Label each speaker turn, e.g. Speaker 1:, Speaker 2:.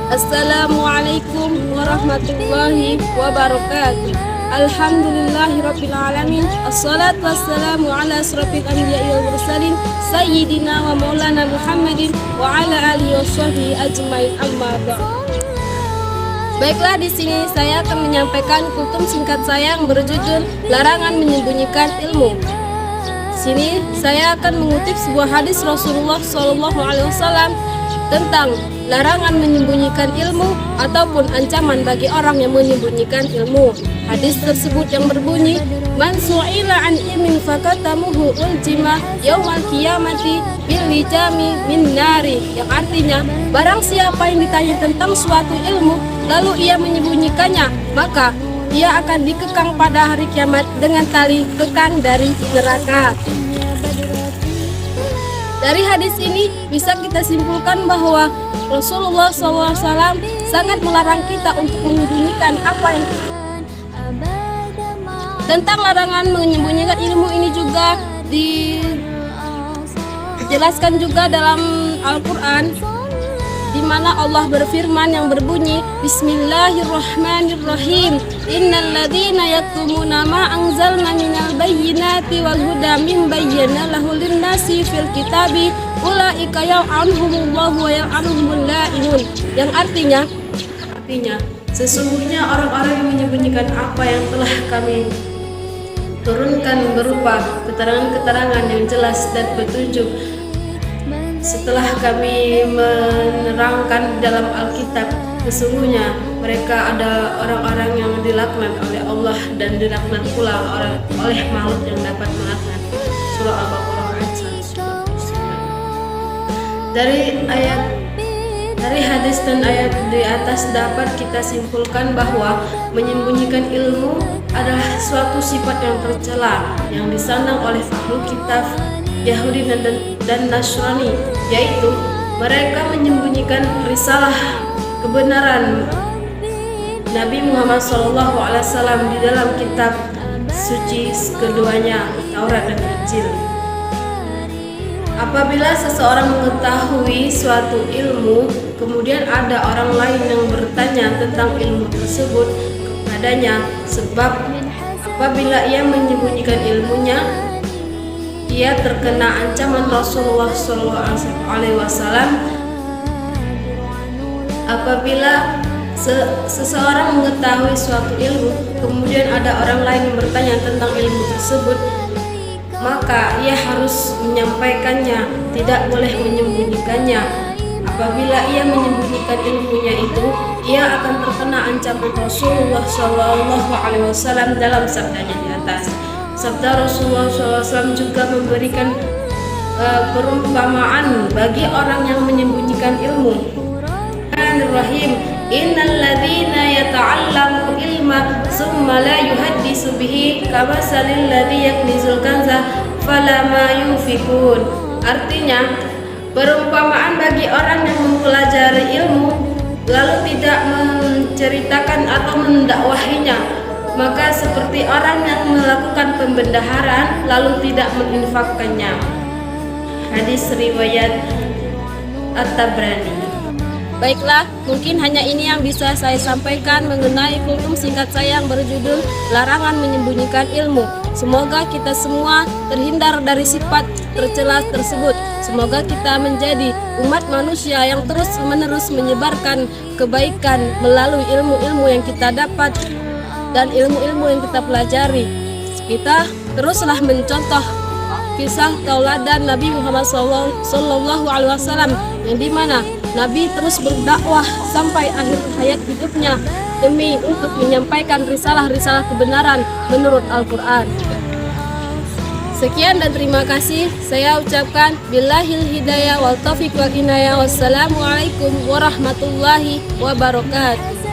Speaker 1: Assalamualaikum warahmatullahi wabarakatuh. Alhamdulillahirabbil alamin. Assalatu wassalamu ala asrofil anbiya'i wal mursalin sayyidina wa maulana Muhammadin wa ala alihi washabihi ajmain, amma ba'd. Baiklah, di sini saya akan menyampaikan kultum singkat saya yang berjudul Larangan Menyembunyikan Ilmu. Di sini saya akan mengutip sebuah hadis Rasulullah SAW tentang larangan menyembunyikan ilmu ataupun ancaman bagi orang yang menyembunyikan ilmu. Hadis tersebut yang berbunyi, "Man su'ila an ilmin fakatamuhu uljima yaumal qiyamati bil lijami min nari." Yang artinya, barang siapa yang ditanya tentang suatu ilmu lalu ia menyembunyikannya, maka ia akan dikekang pada hari kiamat dengan tali kekang dari neraka. Dari hadis ini bisa kita simpulkan bahwa Rasulullah SAW sangat melarang kita untuk menyembunyikan apa yang tentang larangan menyembunyikan ilmu ini juga dijelaskan juga dalam Al-Quran, di mana Allah berfirman yang berbunyi, Bismillahirrahmanirrahim, Innal ladzina yaktumuna ma anzalna minal bayyinati wal huda min bayyana lahul linnasi fil kitabi ulaika yal'anuhumullahu wa yal'anuhumul la'inun. Yang artinya sesungguhnya orang-orang yang menyembunyikan apa yang telah kami turunkan berupa keterangan-keterangan yang jelas dan petunjuk setelah kami menerangkan dalam Alkitab, sesungguhnya mereka ada orang-orang yang dilaknat oleh Allah dan dilaknat pula oleh makhluk yang dapat melaknat. Surah Al-Baqarah ayat 109. Dari hadis dan ayat di atas dapat kita simpulkan bahwa menyembunyikan ilmu adalah suatu sifat yang tercela yang disandang oleh ahlu kitab Yahudi dan Nasrani, yaitu mereka menyembunyikan risalah kebenaran Nabi Muhammad SAW di dalam kitab suci keduanya, Taurat dan Injil. Apabila seseorang mengetahui suatu ilmu, kemudian ada orang lain yang bertanya tentang ilmu tersebut kepadanya, sebab apabila ia menyembunyikan ilmunya, ia terkena ancaman Rasulullah SAW. Apabila seseorang mengetahui suatu ilmu, kemudian ada orang lain yang bertanya tentang ilmu tersebut, maka ia harus menyampaikannya, tidak boleh menyembunyikannya. Apabila ia menyembunyikan ilmunya itu, ia akan terkena ancaman Rasulullah SAW dalam sabdanya di atas. Sabda Rasulullah SAW juga memberikan perumpamaan bagi orang yang menyembunyikan ilmu. Bismillahirrahmanirrahim. Innal ladzina yata'allamu ilma summa la yuhaddisu bihi kamasalil ladzi yaknizul kanza falama yunfikun. Artinya, perumpamaan bagi orang yang mempelajari ilmu lalu tidak menceritakan atau mendakwahinya, maka seperti orang yang melakukan pembendaharaan lalu tidak menginfakkannya. Hadis riwayat At-Tabrani. Baiklah, mungkin hanya ini yang bisa saya sampaikan mengenai kultum singkat saya yang berjudul Larangan Menyembunyikan Ilmu. Semoga kita semua terhindar dari sifat tercela tersebut. Semoga kita menjadi umat manusia yang terus-menerus menyebarkan kebaikan melalui ilmu-ilmu yang kita dapat dan ilmu-ilmu yang kita pelajari. Kita teruslah mencontoh kisah tauladan Nabi Muhammad SAW, yang dimana Nabi terus berdakwah sampai akhir hayat hidupnya demi untuk menyampaikan risalah-risalah kebenaran menurut Al-Quran. Sekian dan terima kasih saya ucapkan billahil hidayah wal taufiq wal inayah. Wassalamualaikum warahmatullahi wabarakatuh.